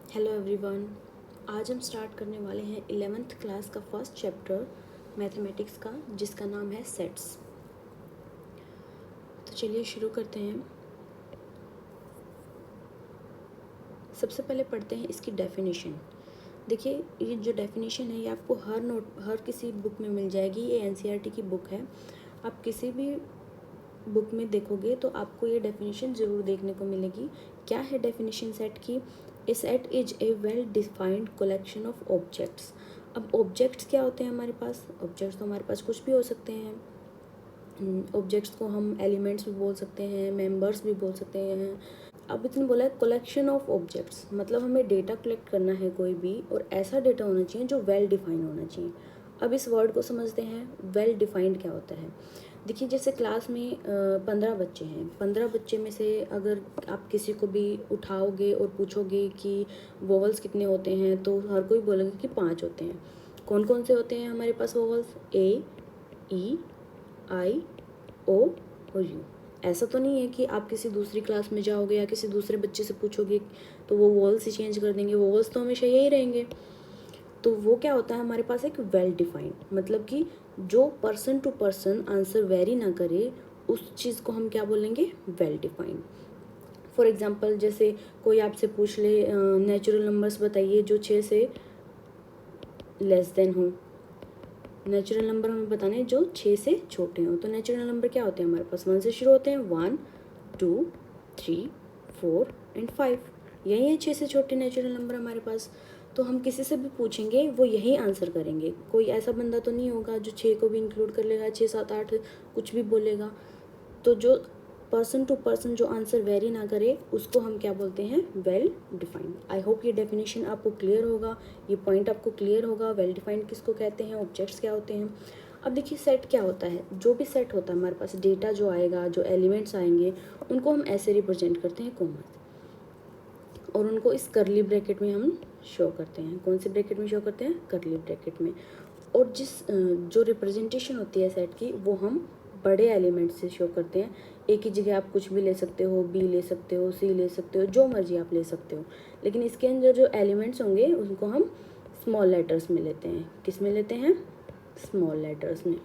Hello everyone. आज हम start करने वाले हैं 11th क्लास का फर्स्ट चैप्टर मैथमेटिक्स का, जिसका नाम है सेट्स। तो चलिए शुरू करते हैं। सबसे पहले पढ़ते हैं इसकी डेफिनेशन। देखिए, ये जो डेफिनेशन है ये आपको हर किसी बुक में मिल जाएगी। ये एनसीईआरटी की बुक है। आप किसी भी बुक में देखोगे तो आपको ये डेफिनेशन ज़रूर देखने को मिलेगी। क्या है डेफिनेशन सेट की? A set is a well defined collection of objects. अब ऑब्जेक्ट्स क्या होते हैं हमारे पास? ऑब्जेक्ट्स तो हमारे पास कुछ भी हो सकते हैं। ऑब्जेक्ट्स को हम एलिमेंट्स भी बोल सकते हैं, मेंबर्स भी बोल सकते हैं। अब इसने बोला है कलेक्शन ऑफ ऑब्जेक्ट्स, मतलब हमें डेटा कलेक्ट करना है कोई भी, और ऐसा डेटा होना चाहिए जो वेल डिफाइंड होना चाहिए। अब इस वर्ड को समझते हैं, वेल डिफाइंड क्या होता है। देखिए, जैसे क्लास में 15 बच्चे हैं। 15 बच्चे में से अगर आप किसी को भी उठाओगे और पूछोगे कि वोवल्स कितने होते हैं, तो हर कोई बोलेगा कि 5 होते हैं। कौन कौन से होते हैं हमारे पास वोवल्स? ए, ई, आई, ओ और यू। ऐसा तो नहीं है कि आप किसी दूसरी क्लास में जाओगे या किसी दूसरे बच्चे से पूछोगे तो वो वोवल्स ही चेंज कर देंगे। वोवल्स तो हमेशा यही रहेंगे। तो वो क्या होता है हमारे पास? एक वेल डिफाइंड, मतलब कि जो person to person answer vary ना करे, उस चीज़ को हम क्या बोलेंगे? Well defined. फॉर एग्जांपल, जैसे कोई आपसे पूछ ले नेचुरल नंबर्स बताइए जो 6 से लेस देन हो। नेचुरल नंबर हमें बताने हैं जो 6 से छोटे हों। तो नेचुरल नंबर क्या होते हैं हमारे पास? 1 से शुरू होते हैं। 1, 2, 3, 4 एंड 5। यही है 6 से छोटे नेचुरल नंबर हमारे पास। तो हम किसी से भी पूछेंगे वो यही आंसर करेंगे। कोई ऐसा बंदा तो नहीं होगा जो 6 को भी इंक्लूड कर लेगा, 6, 7, 8 कुछ भी बोलेगा। तो जो पर्सन टू पर्सन जो आंसर वेरी ना करे, उसको हम क्या बोलते हैं? Well defined. आई होप ये डेफिनेशन आपको क्लियर होगा, ये पॉइंट आपको क्लियर होगा। वेल डिफाइंड किसको कहते हैं, ऑब्जेक्ट्स क्या होते हैं। अब देखिए, सेट क्या होता है? जो भी सेट होता है हमारे पास, डेटा जो आएगा, जो एलिमेंट्स आएंगे, उनको हम ऐसे रिप्रेजेंट करते हैं, कॉमा, और उनको इस करली ब्रैकेट में हम शो करते हैं। कौन से ब्रैकेट में शो करते हैं? करली ब्रैकेट में। और जो रिप्रेजेंटेशन होती है सेट की, वो हम बड़े एलिमेंट से शो करते हैं। एक ही जगह आप कुछ भी ले सकते हो, बी ले सकते हो, सी ले सकते हो, जो मर्जी आप ले सकते हो। लेकिन इसके अंदर जो एलिमेंट्स होंगे उनको हम स्मॉल लेटर्स में लेते हैं। किस में लेते हैं? स्मॉल लेटर्स में।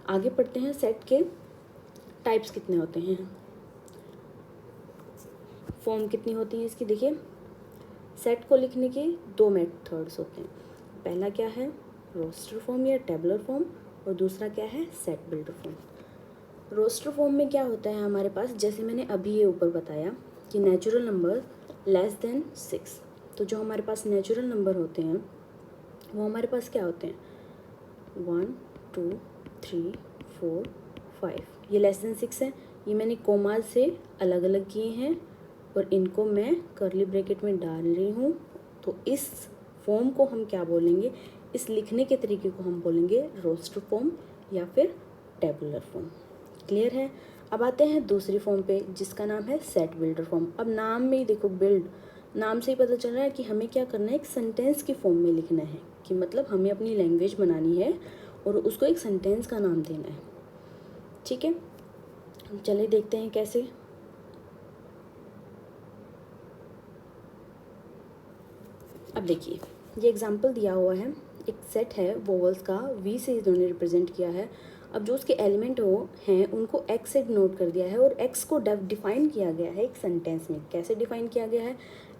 आगे पढ़ते हैं, सेट के टाइप्स कितने होते हैं, फॉर्म कितनी होती हैं इसकी। देखिए, सेट को लिखने के 2 मेथड्स होते हैं। पहला क्या है? रोस्टर फॉर्म या टेबुलर फॉर्म, और दूसरा क्या है? Set builder form. Roster form में क्या होता है हमारे पास? जैसे मैंने अभी ये ऊपर बताया कि नेचुरल नंबर लेस देन 6। तो जो हमारे पास नेचुरल नंबर होते हैं वो हमारे पास क्या होते हैं? 1, 2, 3, 4, 5। ये लेस देन 6 है। ये मैंने कोमाज से अलग अलग किए हैं और इनको मैं करली ब्रैकेट में डाल रही हूँ। तो इस फॉर्म को हम क्या बोलेंगे? इस लिखने के तरीके को हम बोलेंगे रोस्टर फॉर्म या फिर टेबुलर फॉर्म। क्लियर है? अब आते हैं दूसरी फॉर्म पे, जिसका नाम है सेट बिल्डर फॉर्म। अब नाम में ही देखो, बिल्ड, नाम से ही पता चल रहा है कि हमें क्या करना है? एक सेंटेंस की फॉर्म में लिखना है, कि मतलब हमें अपनी लैंग्वेज बनानी है और उसको एक सेंटेंस का नाम देना है। ठीक है, चलिए देखते हैं कैसे। अब देखिए, ये एग्जाम्पल दिया हुआ है। एक सेट है वोवल्स का, वी से इन्होंने रिप्रेजेंट किया है। अब जो उसके एलिमेंट हैं उनको एक्स से डिनोट कर दिया है, और एक्स को डिफाइन किया गया है एक सेंटेंस में। कैसे डिफाइन किया गया है?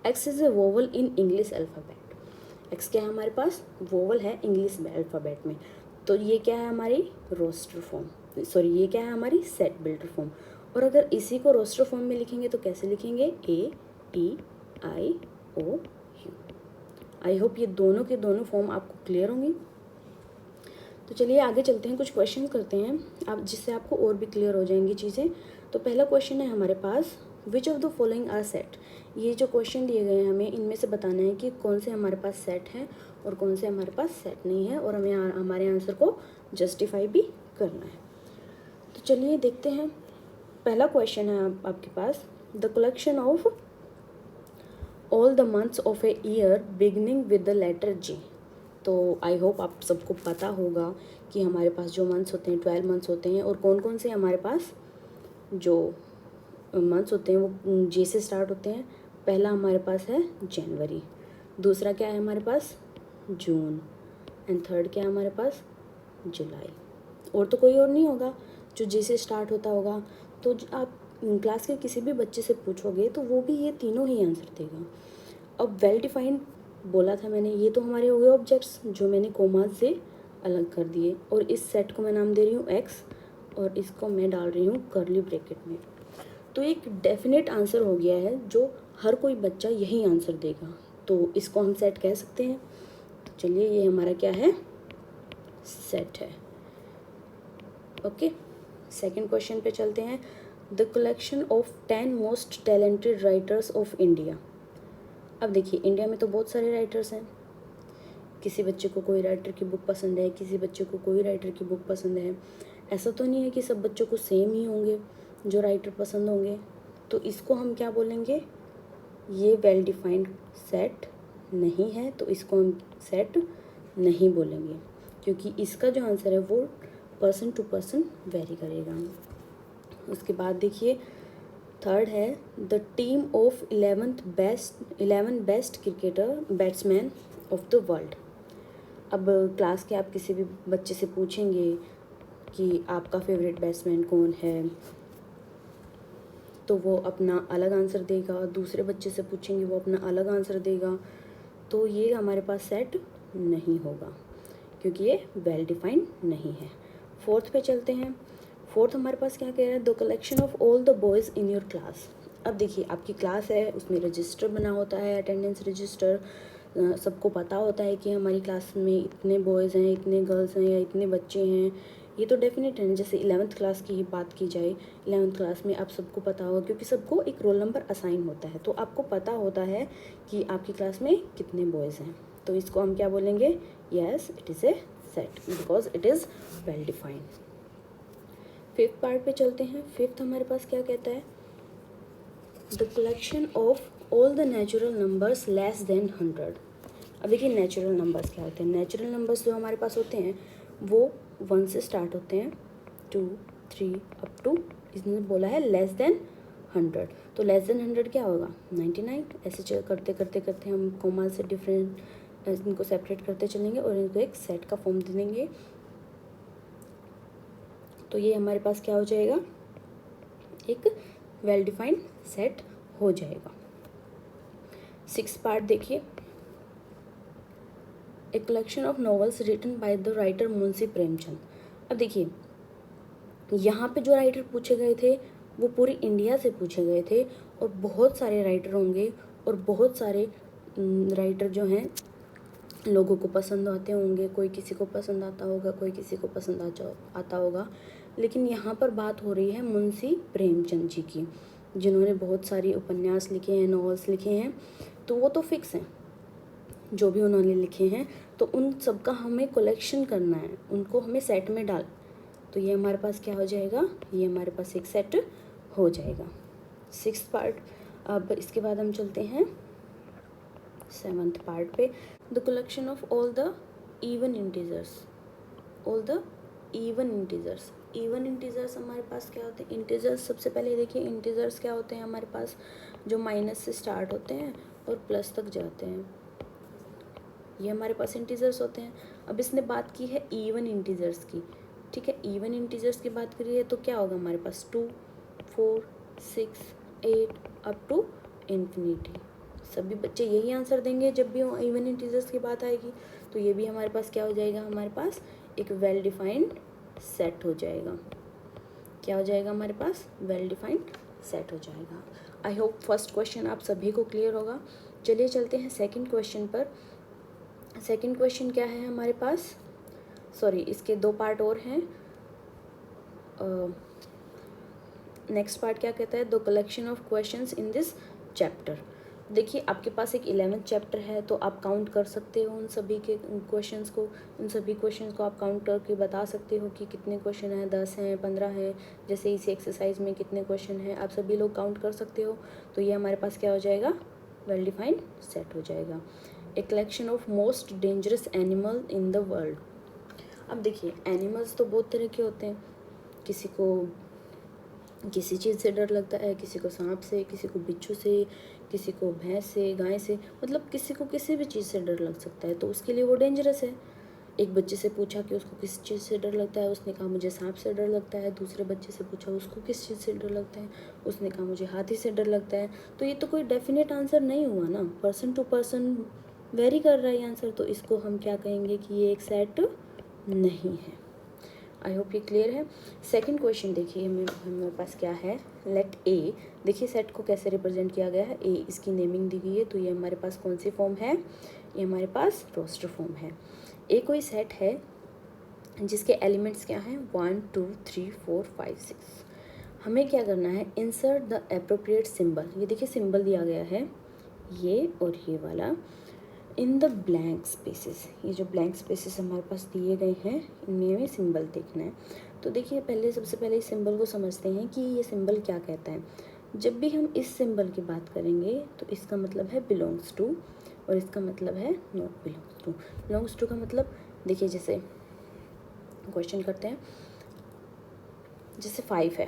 X is a vowel in English alphabet. X क्या है हमारे पास? वोवल है इंग्लिश अल्फ़ाबेट में। तो ये क्या है हमारी? Roster form. सॉरी, ये क्या है हमारी? Set builder form. और अगर इसी को रोस्टर फॉर्म में लिखेंगे तो कैसे लिखेंगे? ए, ई, आई, ओ, यू। आई होप ये दोनों के दोनों फॉर्म आपको क्लियर होंगी। तो चलिए आगे चलते हैं, कुछ क्वेश्चन करते हैं आप, जिससे आपको और भी क्लियर हो जाएंगी चीज़ें। तो पहला क्वेश्चन है हमारे पास, which of the following are set. ये जो क्वेश्चन दिए गए हैं हमें, इनमें से बताना है कि कौन से हमारे पास सेट हैं और कौन से हमारे पास सेट नहीं है, और हमें हमारे आंसर को जस्टिफाई भी करना है। तो चलिए देखते हैं। पहला क्वेश्चन है आपके पास, the collection of all the months of a year beginning with the letter G. तो आई होप आप सबको पता होगा कि हमारे पास जो मंथ्स होते हैं 12 मंथ्स होते हैं, और कौन कौन से हमारे पास जो मंथ्स होते हैं वो जे से स्टार्ट होते हैं। पहला हमारे पास है जनवरी, दूसरा क्या है हमारे पास, जून, एंड थर्ड क्या है हमारे पास, जुलाई। और तो कोई और नहीं होगा जो जे से स्टार्ट होता होगा। तो आप क्लास के किसी भी बच्चे से पूछोगे तो वो भी ये तीनों ही आंसर देगा। अब वेल डिफाइंड बोला था मैंने, ये तो हमारे हो गए ऑब्जेक्ट्स जो मैंने कोमा से अलग कर दिए, और इस सेट को मैं नाम दे रही हूँ एक्स, और इसको मैं डाल रही हूँ कर्ली ब्रैकेट में। तो एक डेफिनेट आंसर हो गया है जो हर कोई बच्चा यही आंसर देगा, तो इसको हम सेट कह सकते हैं। तो चलिए ये हमारा क्या है, सेट है। ओके, सेकंड क्वेश्चन पे चलते हैं। The collection of 10 most talented writers of India. अब देखिए इंडिया में तो बहुत सारे राइटर्स हैं, किसी बच्चे को कोई राइटर की बुक पसंद है, किसी बच्चे को कोई राइटर की बुक पसंद है। ऐसा तो नहीं है कि सब बच्चों को सेम ही होंगे जो राइटर पसंद होंगे। तो इसको हम क्या बोलेंगे, ये वेल डिफाइंड सेट नहीं है, तो इसको हम सेट नहीं बोलेंगे, क्योंकि इसका जो आंसर है वो पर्सन टू पर्सन वेरी करेगा। उसके बाद देखिए थर्ड है, the team of 11 best cricketer batsman of the world. अब क्लास के आप किसी भी बच्चे से पूछेंगे कि आपका फेवरेट बैट्समैन कौन है, तो वो अपना अलग आंसर देगा, दूसरे बच्चे से पूछेंगे वो अपना अलग आंसर देगा। तो ये हमारे पास सेट नहीं होगा, क्योंकि ये वेल डिफाइंड नहीं है। फोर्थ पे चलते हैं। फोर्थ हमारे पास क्या कह रहा है, the collection of all the boys in your class. अब देखिए आपकी क्लास है, उसमें रजिस्टर बना होता है, अटेंडेंस रजिस्टर। सबको पता होता है कि हमारी क्लास में इतने बॉयज़ हैं, इतने गर्ल्स हैं, या इतने बच्चे हैं। ये तो डेफिनेट है। जैसे 11th क्लास की ही बात की जाए, 11th क्लास में आप सबको पता होगा, क्योंकि सबको एक रोल नंबर असाइन होता है, तो आपको पता होता है कि आपकी क्लास में कितने बॉयज़ हैं। तो इसको हम क्या बोलेंगे, yes it is a set because it is well defined. Fifth part पे चलते हैं। फिफ्थ हमारे पास क्या कहता है, the collection of all the natural numbers less than 100। अब देखिए नेचुरल नंबर्स क्या होते हैं। नेचुरल नंबर्स जो हमारे पास होते हैं वो 1 से स्टार्ट होते हैं, 2, 3 अप टू, इसने बोला है लेस देन 100। तो लेस देन 100 क्या होगा, 99। ऐसे करते करते करते हम कोमा से डिफरेंट इनको सेपरेट करते चलेंगे और इनको एक सेट का फॉर्म दे देंगे। तो ये हमारे पास क्या हो जाएगा, एक वेल डिफाइंड सेट हो जाएगा। 6th पार्ट देखिए, a collection of novels written by the writer Munshi Premchand. अब देखिए यहाँ पे जो राइटर पूछे गए थे वो पूरे इंडिया से पूछे गए थे, और बहुत सारे राइटर होंगे, और बहुत सारे राइटर जो हैं लोगों को पसंद आते होंगे। कोई किसी को पसंद आता होगा, कोई किसी को पसंद आता होगा। लेकिन यहाँ पर बात हो रही है मुंशी प्रेमचंद जी की, जिन्होंने बहुत सारी उपन्यास लिखे हैं, नॉवेल्स लिखे हैं। तो वो तो फिक्स हैं, जो भी उन्होंने लिखे हैं, तो उन सब का हमें कलेक्शन करना है, उनको हमें सेट में डाल। तो ये हमारे पास क्या हो जाएगा, ये हमारे पास एक सेट हो जाएगा। 6th part. अब इसके बाद हम चलते हैं 7th पार्ट पे, the collection of all the even integers. All the even integers. Even integers हमारे पास क्या होते हैं, इंटीजर्स सबसे पहले देखिए इंटीजर्स क्या होते हैं हमारे पास, जो माइनस से स्टार्ट होते हैं और प्लस तक जाते हैं, ये हमारे पास इंटीजर्स होते हैं। अब इसने बात की है इवन इंटीजर्स की, ठीक है। इवन इंटीजर्स की बात करिए तो क्या होगा हमारे पास, 2, 4, 6, 8 अप टू इन्फिनिटी। सभी बच्चे यही आंसर देंगे जब भी इवन इंटीजर्स की बात आएगी। तो ये भी हमारे पास क्या हो जाएगा, हमारे पास एक वेल डिफाइंड सेट हो जाएगा। क्या हो जाएगा हमारे पास, वेल डिफाइंड सेट हो जाएगा। आई होप फर्स्ट क्वेश्चन आप सभी को क्लियर होगा। चलिए चलते हैं सेकंड क्वेश्चन पर। सेकंड क्वेश्चन क्या है हमारे पास, सॉरी इसके 2 पार्ट और हैं। नेक्स्ट पार्ट क्या कहता है, the collection of questions in this chapter. देखिए आपके पास एक 11th चैप्टर है, तो आप काउंट कर सकते हो उन सभी के क्वेश्चंस को, उन सभी क्वेश्चंस को आप काउंट करके बता सकते हो कि कितने क्वेश्चन हैं, 10 हैं, 15 हैं। जैसे इसी एक्सरसाइज में कितने क्वेश्चन हैं आप सभी लोग काउंट कर सकते हो। तो ये हमारे पास क्या हो जाएगा, वेल डिफाइंड सेट हो जाएगा। A collection of most dangerous animal in the world. अब देखिए एनिमल्स तो बहुत तरह के होते हैं, किसी को किसी चीज़ से डर लगता है, किसी को सांप से, किसी को बिच्छू से, किसी को भैंस से, गाय से, मतलब किसी को किसी भी चीज़ से डर लग सकता है, तो उसके लिए वो डेंजरस है। एक बच्चे से पूछा कि उसको किस चीज़ से डर लगता है, उसने कहा मुझे सांप से डर लगता है। दूसरे बच्चे से पूछा उसको किस चीज़ से डर लगता है, उसने कहा मुझे हाथी से डर लगता है। तो ये तो कोई डेफिनेट आंसर नहीं हुआ ना, पर्सन टू पर्सन वेरी कर रहा है आंसर, तो इसको हम क्या कहेंगे कि ये एक सेट नहीं है। आई होप ये क्लियर है। सेकंड क्वेश्चन देखिए हमारे पास क्या है, लेट ए। देखिए सेट को कैसे रिप्रेजेंट किया गया है, ए इसकी नेमिंग दी गई है, तो ये हमारे पास कौन सी फॉर्म है, ये हमारे पास रोस्टर फॉर्म है। ए कोई सेट है जिसके एलिमेंट्स क्या हैं, 1 2 3 4 5 6। हमें क्या करना है, इंसर्ट द एप्रोप्रिएट सिंबल। ये देखिए सिंबल दिया गया है ये और ये वाला, इन द ब्लैंक स्पेसेस। ये जो ब्लैंक स्पेसेस हमारे पास दिए गए हैं इनमें हमें सिंबल देखना है। तो देखिए पहले सबसे पहले इस सिंबल को समझते हैं कि ये सिंबल क्या कहता है। जब भी हम इस सिंबल की बात करेंगे तो इसका मतलब है बिलोंग्स टू, और इसका मतलब है not belongs to. Belongs to का मतलब देखिए, जैसे क्वेश्चन करते हैं, जैसे 5 है,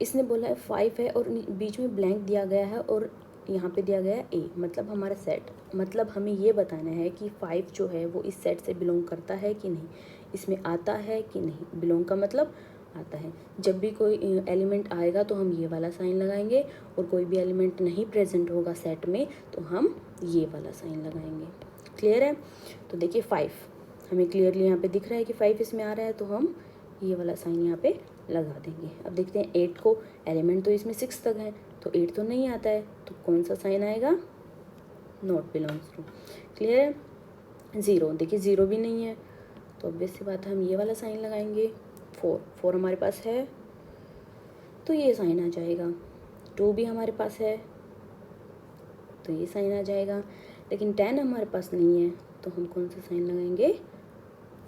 इसने बोला है 5 है और बीच में ब्लैंक दिया गया है और यहाँ पे दिया गया है ए, मतलब हमारा सेट। मतलब हमें ये बताना है कि 5 जो है वो इस सेट से बिलोंग करता है कि नहीं, इसमें आता है कि नहीं। बिलोंग का मतलब आता है। जब भी कोई एलिमेंट आएगा तो हम ये वाला साइन लगाएंगे, और कोई भी एलिमेंट नहीं प्रेजेंट होगा सेट में तो हम ये वाला साइन लगाएंगे। क्लियर है। तो देखिए 5 हमें क्लियरली यहाँ पे दिख रहा है कि 5 इसमें आ रहा है, तो हम ये वाला साइन यहाँ पे लगा देंगे। अब देखते हैं 8 को, एलिमेंट तो इसमें 6 तक है, तो 8 तो नहीं आता है, तो कौन सा साइन आएगा, नॉट बिलोंग्स टू। क्लियर है। 0, देखिए 0 भी नहीं है, तो ऑब्वियस सी बात है हम ये वाला साइन लगाएंगे। 4 हमारे पास है तो ये साइन आ जाएगा। 2 भी हमारे पास है तो ये साइन आ जाएगा। लेकिन 10 हमारे पास नहीं है, तो हम कौन सा साइन लगाएंगे,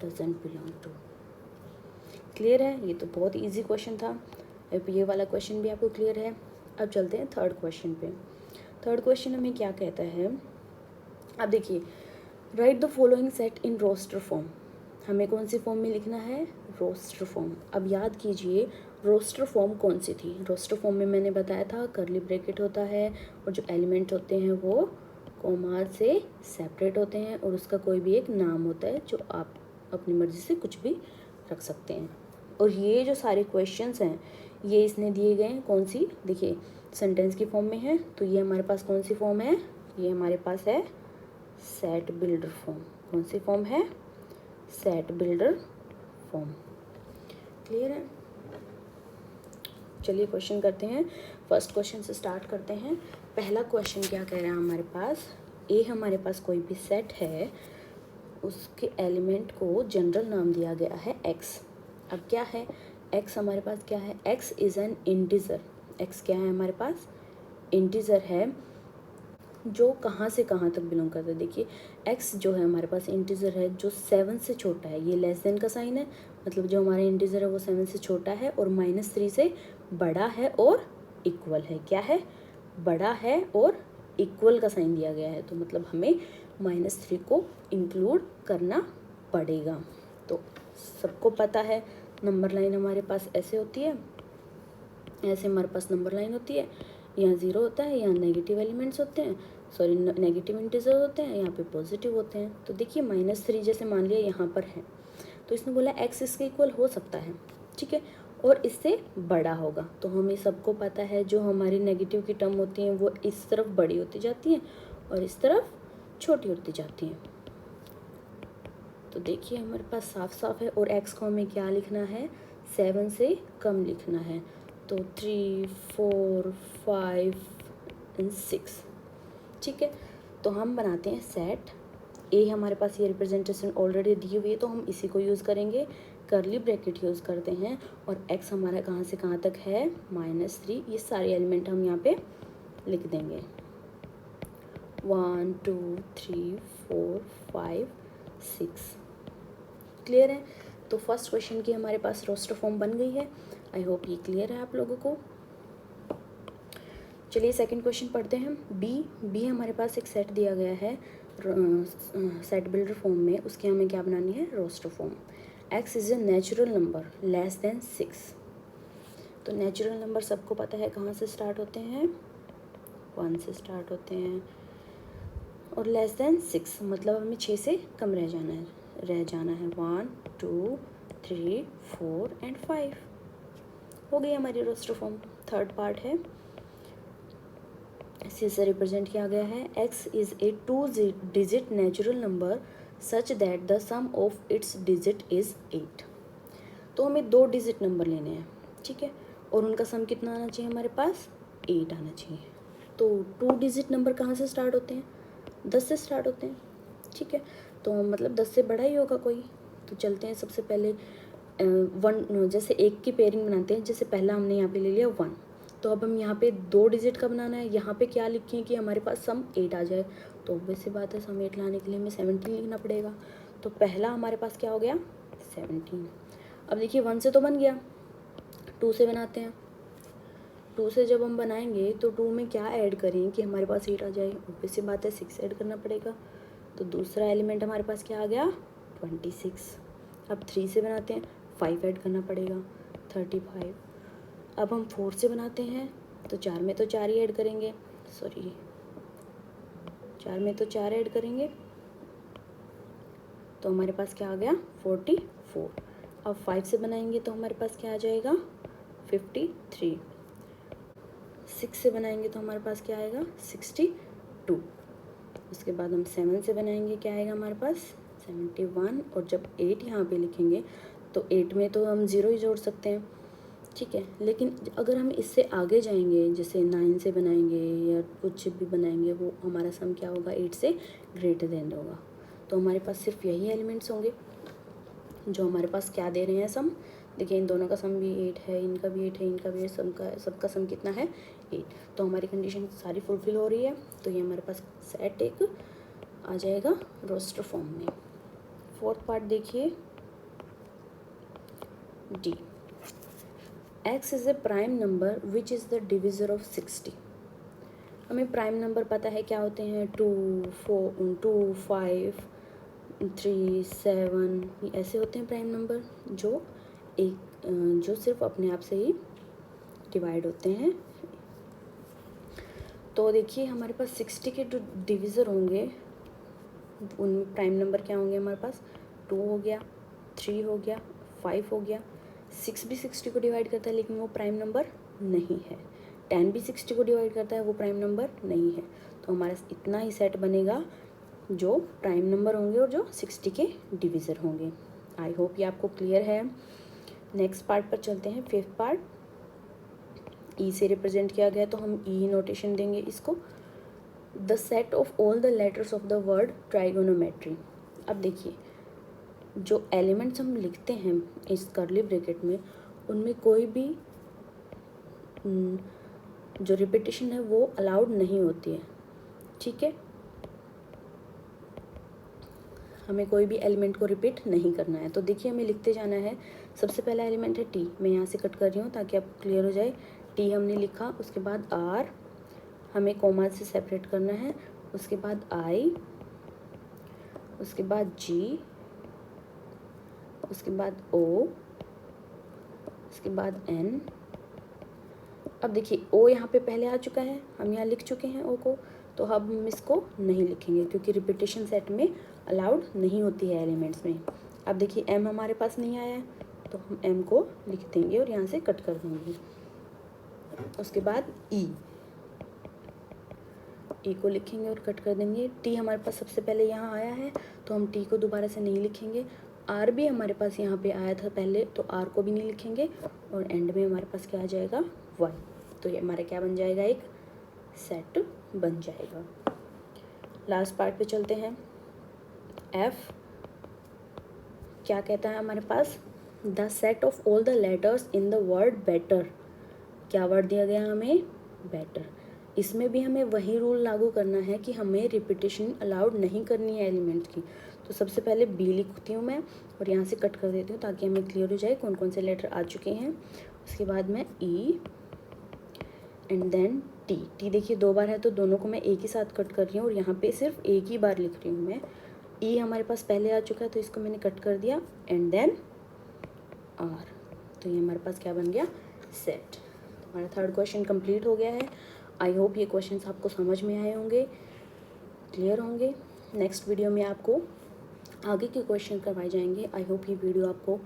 डजंट बिलोंग टू। क्लियर है। ये तो बहुत इजी क्वेश्चन था। अब ये वाला क्वेश्चन भी आपको क्लियर है। अब चलते हैं थर्ड क्वेश्चन पे। थर्ड क्वेश्चन हमें क्या कहता है, अब देखिए, right the following set in roster form. हमें कौन सी फॉर्म में लिखना है, रोस्टर फॉर्म। अब याद कीजिए रोस्टर फॉर्म कौन सी थी। रोस्टर फॉर्म में मैंने बताया था करली ब्रैकेट होता है और जो एलिमेंट होते हैं वो कॉमा से सेपरेट होते हैं, और उसका कोई भी एक नाम होता है जो आप अपनी मर्ज़ी से कुछ भी रख सकते हैं। और ये जो सारे क्वेश्चंस हैं ये इसने दिए गए हैं कौन सी, देखिए सेंटेंस की फॉर्म में है, तो ये हमारे पास कौन सी फॉर्म है, ये हमारे पास है सेट बिल्डर फॉर्म। कौन सी फॉर्म है, सेट बिल्डर फॉर्म। क्लियर है। चलिए क्वेश्चन करते हैं। फर्स्ट क्वेश्चन से स्टार्ट करते हैं। पहला क्वेश्चन क्या कह रहा है हमारे पास, ए हमारे पास कोई भी सेट है, उसके एलिमेंट को जनरल नाम दिया गया है एक्स। अब क्या है, एक्स हमारे पास क्या है, x is an integer. X क्या है हमारे पास, इंटीजर है जो कहाँ से कहाँ तक बिलोंग करता है। देखिए एक्स जो है हमारे पास इंटीजर है जो 7 से छोटा है, ये लेस देन का साइन है, मतलब जो हमारा इंटीजर है वो 7 से छोटा है और -3 से बड़ा है और इक्वल है। क्या है, बड़ा है और इक्वल का साइन दिया गया है, तो मतलब हमें -3 को इंक्लूड करना पड़ेगा। तो सबको पता है नंबर लाइन हमारे पास ऐसे होती है, ऐसे हमारे पास नंबर लाइन होती है, यहाँ 0 होता है, यहाँ नेगेटिव एलिमेंट्स होते हैं, सॉरी नेगेटिव इंटीजर होते हैं, यहाँ पे पॉजिटिव होते हैं। तो देखिए -3 जैसे मान लिया यहाँ पर है, तो इसने बोला एक्स इसके इक्वल हो सकता है, ठीक है, और इससे बड़ा होगा। तो हमें सबको पता है जो हमारी नेगेटिव की टर्म होती हैं वो इस तरफ बड़ी होती जाती हैं और इस तरफ छोटी होती जाती हैं। तो देखिए हमारे पास साफ साफ है, और एक्स को हमें क्या लिखना है, 7 से कम लिखना है, तो 3 4 5 एंड 6। ठीक है, तो हम बनाते हैं सेट ए। हमारे पास ये रिप्रेजेंटेशन ऑलरेडी दी हुई है तो हम इसी को यूज़ करेंगे, करली ब्रैकेट यूज़ करते हैं, और एक्स हमारा कहाँ से कहाँ तक है, -3। ये सारे एलिमेंट हम यहाँ पे लिख देंगे, 1 2 3 4 5 6। क्लियर है। तो फर्स्ट क्वेश्चन की हमारे पास रोस्टर फॉर्म बन गई है। आई होप ये क्लियर है आप लोगों को। चलिए सेकंड क्वेश्चन पढ़ते हैं। बी हमारे पास एक सेट दिया गया है सेट बिल्डर फॉर्म में, उसके हमें क्या बनानी है, roster form. X is a natural number less than 6। तो नेचुरल नंबर सबको पता है कहाँ से स्टार्ट होते हैं, 1 से स्टार्ट होते हैं, और लेस देन 6 मतलब हमें 6 से कम रह जाना है 1 2 3 4 एंड 5 हो गई हमारी रोस्टर फॉर्म। थर्ड पार्ट है, इसी से रिप्रेजेंट किया गया है, x is a 2 digit natural number such that the sum of its digit is 8। तो हमें 2 डिजिट नंबर लेने हैं, ठीक है, और उनका सम कितना आना चाहिए हमारे पास, 8 आना चाहिए। तो 2 डिजिट नंबर कहाँ से स्टार्ट होते हैं, 10 से स्टार्ट होते हैं, ठीक है, तो मतलब 10 से बड़ा ही होगा कोई। तो चलते हैं, सबसे पहले 1 जैसे 1 की पेयरिंग बनाते हैं, जैसे पहला हमने यहाँ पे ले लिया 1, तो अब हम यहाँ पे 2 डिजिट का बनाना है, यहाँ पे क्या लिखें कि हमारे पास सम 8 आ जाए। तो ऑब्वियस सी बात है, सम 8 लाने के लिए हमें 17 लिखना पड़ेगा। तो पहला हमारे पास क्या हो गया, 17। अब देखिए 1 से तो बन गया, 2 से बनाते हैं। 2 से जब हम बनाएंगे तो 2 में क्या ऐड करें कि हमारे पास 8 आ जाए, ऑब्वियस सी बात है 6 ऐड करना पड़ेगा। तो दूसरा एलिमेंट हमारे पास क्या आ गया, 26। अब 3 से बनाते हैं, 5 ऐड करना पड़ेगा, 35। अब हम 4 से बनाते हैं, तो 4 में तो 4 ही ऐड करेंगे, 4 में तो 4 ऐड करेंगे, तो हमारे पास क्या आ गया, 44। अब 5 से बनाएंगे तो हमारे पास क्या आ जाएगा, 53। 6 से बनाएंगे तो हमारे पास क्या आएगा, 62। उसके बाद हम 7 से बनाएंगे, क्या आएगा हमारे पास, 71। और जब 8 यहाँ पे लिखेंगे तो 8 में तो हम 0 ही जोड़ सकते हैं, ठीक है। लेकिन अगर हम इससे आगे जाएंगे, जैसे 9 से बनाएंगे या कुछ भी बनाएंगे, वो हमारा सम क्या होगा, 8 से ग्रेटर देन होगा। तो हमारे पास सिर्फ यही एलिमेंट्स होंगे जो हमारे पास क्या दे रहे हैं, सम। देखिए इन दोनों का सम भी 8 है, इनका भी 8 है, इनका भी 8, सबका सम कितना है, 8। तो हमारी कंडीशन सारी फुलफिल हो रही है। तो ये हमारे पास सेट एक आ जाएगा रोस्टर फॉर्म में। फोर्थ पार्ट देखिए, D, x is A prime number which is the divisor of 60। हमें प्राइम नंबर पता है क्या होते हैं, 2 4 2 5 3 7, ये ऐसे होते हैं प्राइम नंबर जो सिर्फ अपने आप से ही डिवाइड होते हैं। तो देखिए हमारे पास 60 के जो डिविज़र होंगे उनमें प्राइम नंबर क्या होंगे हमारे पास, 2 हो गया, 3 हो गया, 5 हो गया। 6 भी 60 को डिवाइड करता है लेकिन वो प्राइम नंबर नहीं है। 10 भी 60 को डिवाइड करता है, वो प्राइम नंबर नहीं है। तो हमारा इतना ही सेट बनेगा जो प्राइम नंबर होंगे और जो 60 के डिविज़र होंगे। आई होप ये आपको क्लियर है। नेक्स्ट पार्ट पर चलते हैं, फिफ्थ पार्ट। ई से रिप्रेजेंट किया गया तो हम ई नोटेशन देंगे इसको, the set of all the letters of the word trigonometry. अब देखिए जो एलिमेंट्स हम लिखते हैं इस कर्ली ब्रैकेट में, उनमें कोई भी जो रिपीटेशन है वो अलाउड नहीं होती है, ठीक है। हमें कोई भी एलिमेंट को रिपीट नहीं करना है। तो देखिए हमें लिखते जाना है। सबसे पहला एलिमेंट है टी, मैं यहाँ से कट कर रही हूँ ताकि आपको क्लियर हो जाए। टी हमने लिखा, उसके बाद आर हमें कोमा से सेपरेट करना है, उसके बाद आई, उसके बाद जी, उसके बाद ओ, उसके बाद एन। अब देखिए ओ यहाँ पे पहले आ चुका है, हम यहाँ लिख चुके हैं ओ को, तो अब हम इसको नहीं लिखेंगे क्योंकि रिपीटेशन सेट में अलाउड नहीं होती है एलिमेंट्स में। अब देखिए एम हमारे पास नहीं आया है तो हम एम को लिख देंगे और यहाँ से कट कर देंगे। उसके बाद ई को लिखेंगे और कट कर देंगे। टी हमारे पास सबसे पहले यहाँ आया है तो हम टी को दोबारा से नहीं लिखेंगे। आर भी हमारे पास यहाँ पे आया था पहले तो आर को भी नहीं लिखेंगे। और एंड में हमारे पास क्या आ जाएगा, वाई। तो ये हमारा क्या बन जाएगा, एक सेट बन जाएगा। लास्ट पार्ट पे चलते हैं। एफ क्या कहता है हमारे पास, the set of all the letters in the word better. क्या वर्ड दिया गया हमें, बेटर। इसमें भी हमें वही रूल लागू करना है कि हमें रिपीटेशन अलाउड नहीं करनी है एलिमेंट की। तो सबसे पहले बी लिखती हूँ मैं और यहाँ से कट कर देती हूँ ताकि हमें क्लियर हो जाए कौन कौन से लेटर आ चुके हैं। उसके बाद मैं E and then T. T देखिए 2 बार है तो दोनों को मैं एक ही साथ कट कर रही हूँ और यहाँ पे सिर्फ एक ही बार लिख रही हूँ मैं। ई हमारे पास पहले आ चुका है तो इसको मैंने कट कर दिया एंड देन आर। तो ये हमारे पास क्या बन गया, सेट। हमारा थर्ड क्वेश्चन कंप्लीट हो गया है। आई होप ये क्वेश्चंस आपको समझ में आए होंगे, क्लियर होंगे। नेक्स्ट वीडियो में आपको आगे के क्वेश्चन करवाए जाएंगे। आई होप ये वीडियो आपको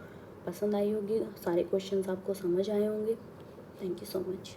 पसंद आई होगी, सारे क्वेश्चंस आपको समझ आए होंगे। Thank you so much.